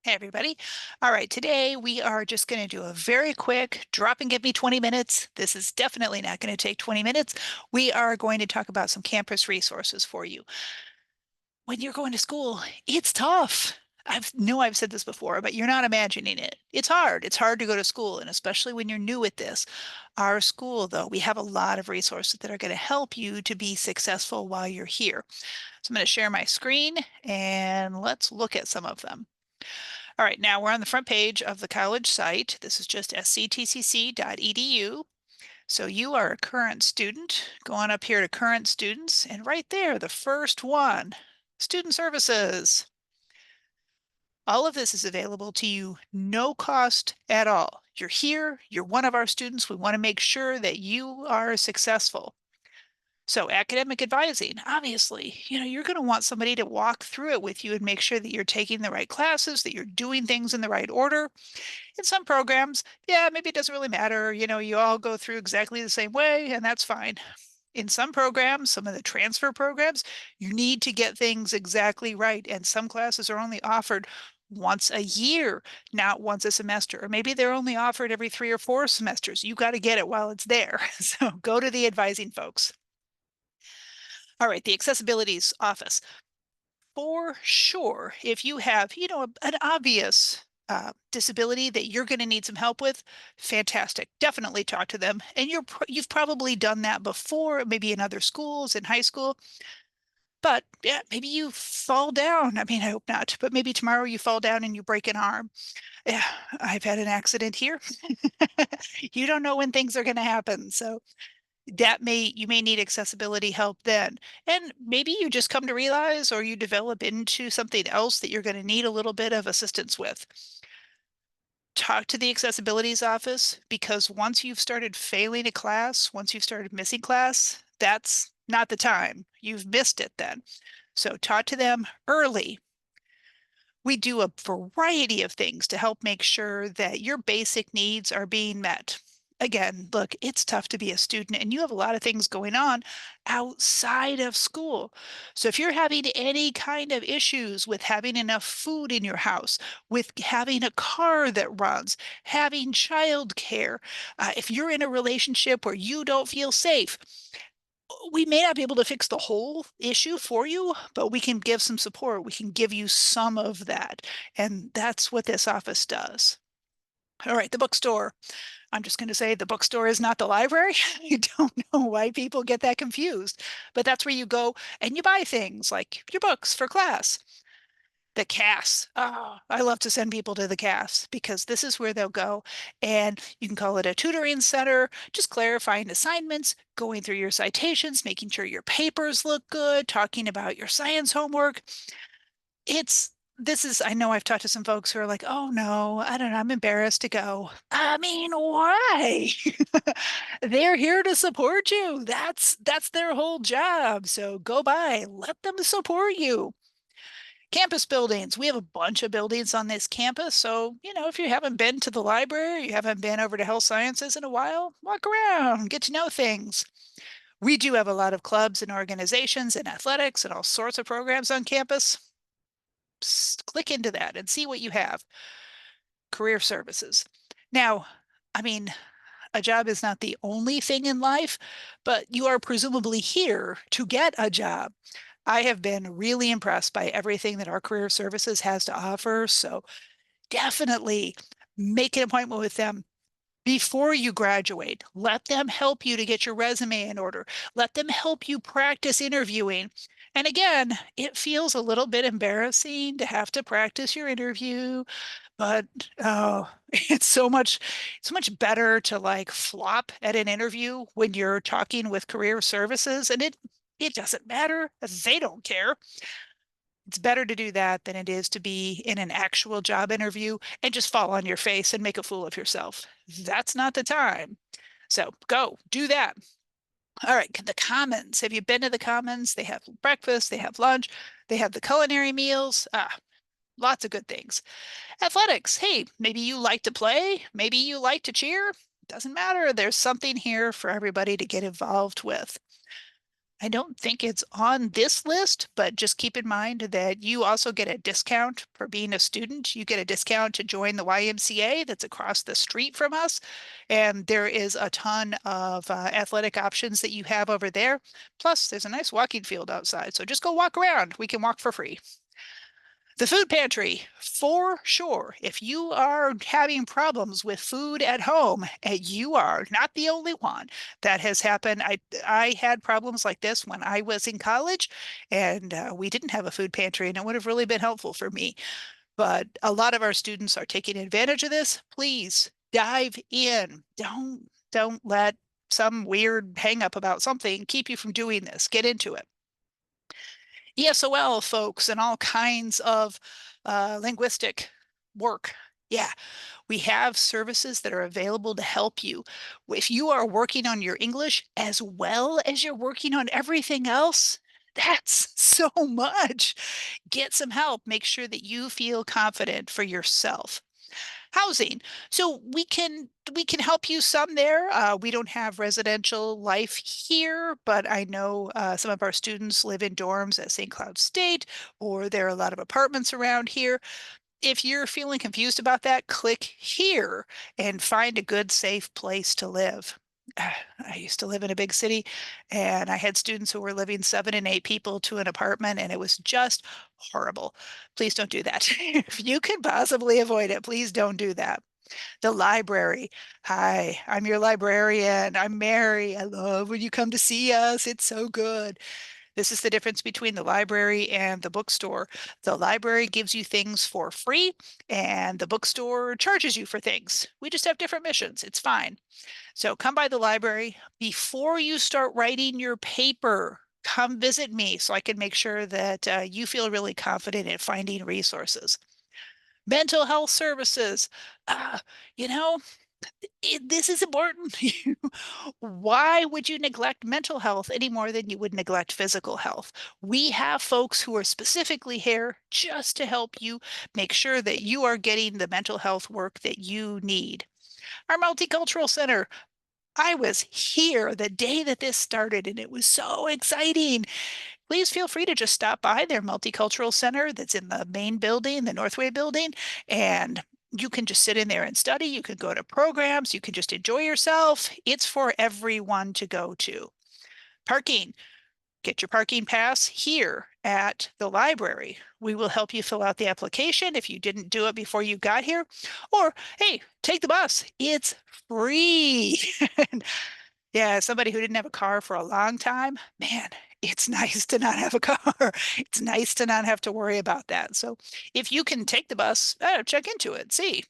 Hey, everybody. All right, today we are just going to do a very quick drop and give me 20 minutes. This is definitely not going to take 20 minutes. We are going to talk about some campus resources for you. When you're going to school, it's tough. I've said this before, but you're not imagining it. It's hard. It's hard to go to school, and especially when you're new at this. Our school, though, we have a lot of resources that are going to help you to be successful while you're here. So I'm going to share my screen and let's look at some of them. All right, now we're on the front page of the college site. This is just sctcc.edu. So you are a current student. Go on up here to current students, and right there, the first one, student services. All of this is available to you, no cost at all. You're here, you're one of our students. We want to make sure that you are successful. So academic advising, obviously, you're going to want somebody to walk through it with you and make sure that you're taking the right classes, that you're doing things in the right order. In some programs, yeah, maybe it doesn't really matter. You all go through exactly the same way, and that's fine. In some programs, some of the transfer programs, you need to get things exactly right. And some classes are only offered once a year, not once a semester. Or maybe they're only offered every 3 or 4 semesters. You got to get it while it's there. So go to the advising folks. All right, the accessibilities office. For sure, if you have, an obvious disability that you're going to need some help with, fantastic. Definitely talk to them. And you've probably done that before, maybe in other schools, in high school. But yeah, maybe you fall down. I mean, I hope not, but maybe tomorrow you fall down and you break an arm. Yeah, I've had an accident here. You don't know when things are going to happen. So you may need accessibility help then. And maybe you just come to realize or you develop into something else that you're going to need a little bit of assistance with. Talk to the accessibilities office, because once you've started failing a class, once you've started missing class, that's not the time. You've missed it then. So talk to them early. We do a variety of things to help make sure that your basic needs are being met. Again, look, it's tough to be a student and you have a lot of things going on outside of school. So if you're having any kind of issues with having enough food in your house, with having a car that runs, having childcare, if you're in a relationship where you don't feel safe, we may not be able to fix the whole issue for you, but we can give some support. We can give you some of that. And that's what this office does. All right, the bookstore. I'm just going to say the bookstore is not the library. I don't know why people get that confused, but that's where you go and you buy things like your books for class. The CAS. Oh, I love to send people to the CAS because this is where they'll go, and you can call it a tutoring center, just clarifying assignments, going through your citations, making sure your papers look good, talking about your science homework. I know I've talked to some folks who are like, oh no, I don't know, I'm embarrassed to go. I mean, why? They're here to support you. That's their whole job. So go by, let them support you. Campus buildings. We have a bunch of buildings on this campus. So, if you haven't been to the library, you haven't been over to health sciences in a while, walk around, get to know things. We do have a lot of clubs and organizations and athletics and all sorts of programs on campus. Click into that and see what you have. Career services. Now, I mean, a job is not the only thing in life, but you are presumably here to get a job. I have been really impressed by everything that our career services has to offer. So definitely make an appointment with them before you graduate. Let them help you to get your resume in order. Let them help you practice interviewing. And again, it feels a little bit embarrassing to have to practice your interview, but oh, it's so much better to like flop at an interview when you're talking with career services, and it doesn't matter. They don't care. It's better to do that than it is to be in an actual job interview and just fall on your face and make a fool of yourself. That's not the time. So go do that. All right, the Commons. Have you been to the Commons? They have breakfast, they have lunch, they have the culinary meals. Lots of good things. Athletics. Hey, maybe you like to play, maybe you like to cheer. Doesn't matter. There's something here for everybody to get involved with. I don't think it's on this list, but just keep in mind that you also get a discount for being a student. You get a discount to join the YMCA that's across the street from us. And there is a ton of athletic options that you have over there. Plus, there's a nice walking field outside. So just go walk around. We can walk for free. The food pantry, for sure. If you are having problems with food at home, you are not the only one. That has happened. I had problems like this when I was in college, and we didn't have a food pantry, and it would have really been helpful for me. But a lot of our students are taking advantage of this. Please dive in. Don't let some weird hang up about something keep you from doing this. Get into it. ESOL folks and all kinds of linguistic work. Yeah, we have services that are available to help you. If you are working on your English as well as you're working on everything else, that's so much. Get some help. Make sure that you feel confident for yourself. Housing. So we can help you some there. We don't have residential life here, but I know some of our students live in dorms at St. Cloud State, or there are a lot of apartments around here. If you're feeling confused about that, click here and find a good, safe place to live. I used to live in a big city and I had students who were living 7 and 8 people to an apartment, and it was just horrible. Please don't do that. If you can possibly avoid it, please don't do that. The library. Hi, I'm your librarian. I'm Mary. I love when you come to see us. It's so good. This is the difference between the library and the bookstore. The library gives you things for free, and the bookstore charges you for things. We just have different missions. It's fine. So come by the library before you start writing your paper. Come visit me so I can make sure that you feel really confident in finding resources. Mental health services. Uh, you know, this is important. Why would you neglect mental health any more than you would neglect physical health? We have folks who are specifically here just to help you make sure that you are getting the mental health work that you need. Our Multicultural Center. I was here the day that this started, and it was so exciting. Please feel free to just stop by their Multicultural Center that's in the main building, the Northway building, and you can just sit in there and study. You can go to programs. You can just enjoy yourself. It's for everyone to go to. Parking. Get your parking pass here at the library. We will help you fill out the application if you didn't do it before you got here. Or, hey, take the bus. It's free. Yeah, somebody who didn't have a car for a long time, man, it's nice to not have a car. It's nice to not have to worry about that. So if you can take the bus, check into it. See,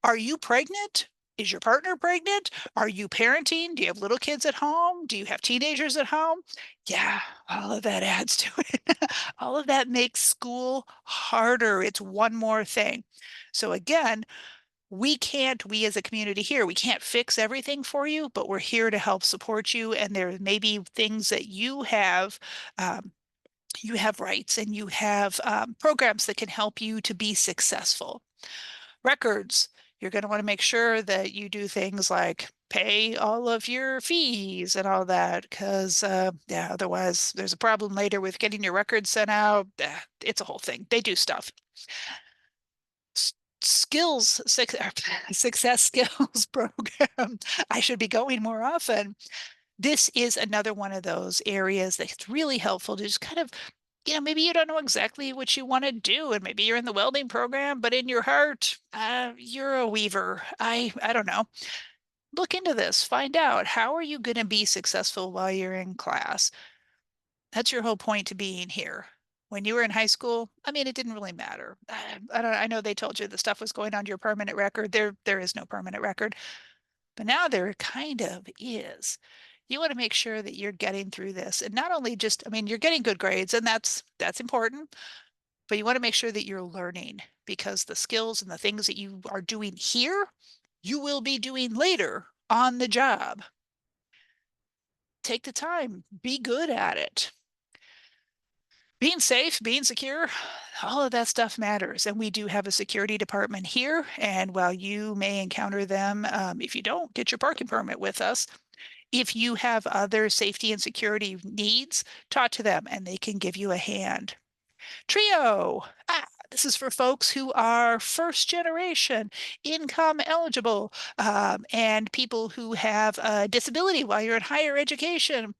are you pregnant? Is your partner pregnant? Are you parenting? Do you have little kids at home? Do you have teenagers at home? Yeah, all of that adds to it. All of that makes school harder. It's one more thing. So again, we as a community here, we can't fix everything for you, but we're here to help support you. And there may be things that um, you have rights and you have programs that can help you to be successful. Records, you're going to want to make sure that you do things like pay all of your fees and all that, because yeah, otherwise there's a problem later with getting your records sent out. It's a whole thing. They do stuff. Skills success skills program. I should be going more often. This is another one of those areas that's really helpful to just kind of, maybe you don't know exactly what you want to do, and maybe you're in the welding program, but in your heart, you're a weaver. I don't know. Look into this. Find out, how are you going to be successful while you're in class? That's your whole point to being here. When you were in high school, I mean, it didn't really matter. I know they told you the stuff was going on your permanent record. There is no permanent record, but now there kind of is. You want to make sure that you're getting through this, and not only just, I mean, you're getting good grades, and that's important, but you want to make sure that you're learning, because the skills and the things that you are doing here, you will be doing later on the job. Take the time, be good at it. Being safe, being secure, all of that stuff matters. And we do have a security department here. And while you may encounter them, if you don't get your parking permit with us, If you have other safety and security needs, talk to them and they can give you a hand. Trio. This is for folks who are first generation income eligible, and people who have a disability while you're in higher education.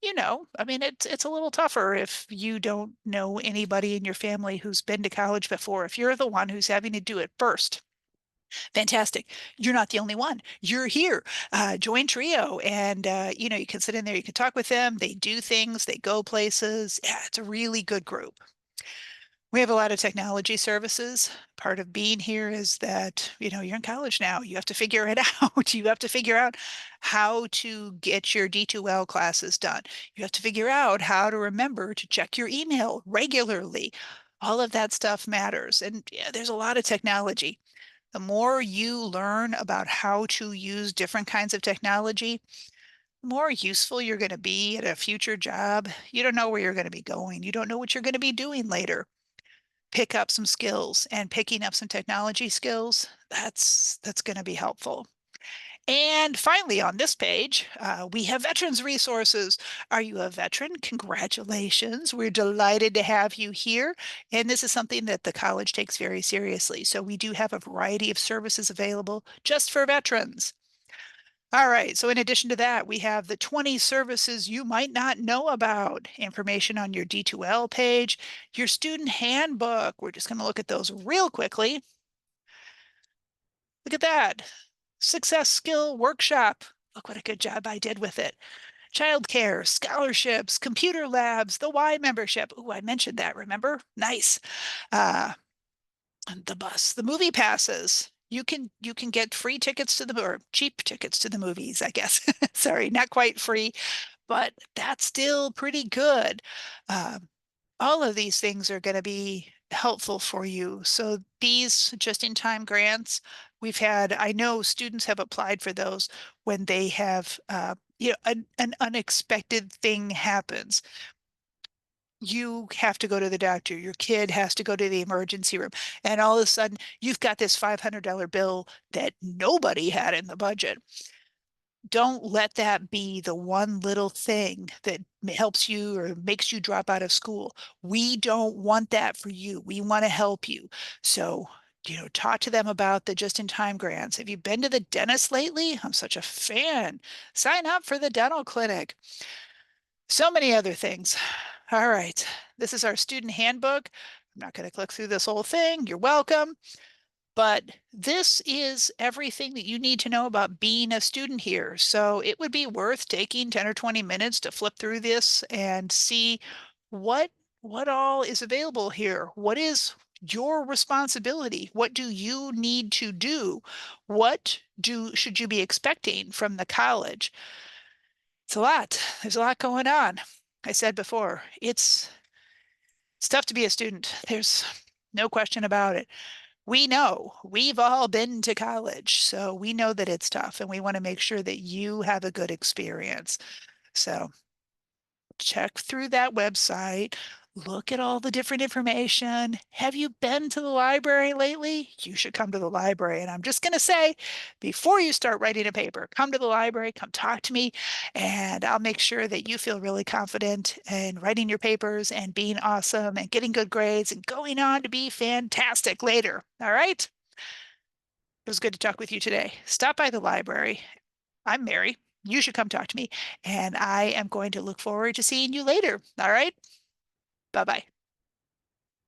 I mean, it's a little tougher if you don't know anybody in your family who's been to college before. If you're the one who's having to do it first, fantastic. You're not the only one. You're here. Join Trio, and you can sit in there. You can talk with them. They do things. They go places. Yeah, it's a really good group. We have a lot of technology services. Part of being here is that, you're in college now. You have to figure it out. You have to figure out how to get your D2L classes done. You have to figure out how to remember to check your email regularly. All of that stuff matters. And yeah, there's a lot of technology. The more you learn about how to use different kinds of technology, the more useful you're going to be at a future job. You don't know where you're going to be going. You don't know what you're going to be doing later. Pick up some skills, and picking up some technology skills, that's going to be helpful. And finally, on this page, we have veterans resources. Are you a veteran? Congratulations. We're delighted to have you here. And this is something that the college takes very seriously. So we do have a variety of services available just for veterans. All right, so in addition to that, we have the 20 services you might not know about, information on your D2L page, your student handbook. We're just going to look at those real quickly. Look at that. Success skill workshop. Look what a good job I did with it. Childcare, scholarships, computer labs, the Y membership. Oh, I mentioned that, remember? Nice. Uh, the bus, the movie passes. You can get free tickets to the or cheap tickets to the movies, I guess. Sorry, not quite free, but that's still pretty good. Um, all of these things are going to be helpful for you. So these just-in-time grants, I know students have applied for those when they have, an unexpected thing happens. You have to go to the doctor, your kid has to go to the emergency room, and all of a sudden you've got this $500 bill that nobody had in the budget. Don't let that be the one little thing that helps you or makes you drop out of school. We don't want that for you. We want to help you. So, talk to them about the just-in-time grants. Have you been to the dentist lately? I'm such a fan. Sign up for the dental clinic. So many other things. All right. This is our student handbook. I'm not going to click through this whole thing. You're welcome. But this is everything that you need to know about being a student here. So it would be worth taking 10 or 20 minutes to flip through this and see what what all is available here. What is your responsibility? What do you need to do? What do should you be expecting from the college? It's a lot. There's a lot going on. I said before, it's tough to be a student. There's no question about it. We know we've all been to college, so we know that it's tough, and we want to make sure that you have a good experience. So check through that website, look at all the different information. Have you been to the library lately? You should come to the library. And I'm just going to say, before you start writing a paper, come to the library, come talk to me, and I'll make sure that you feel really confident in writing your papers and being awesome and getting good grades and going on to be fantastic later. All right? It was good to talk with you today. Stop by the library. I'm Mary. You should come talk to me, and I am going to look forward to seeing you later. All right? Bye bye.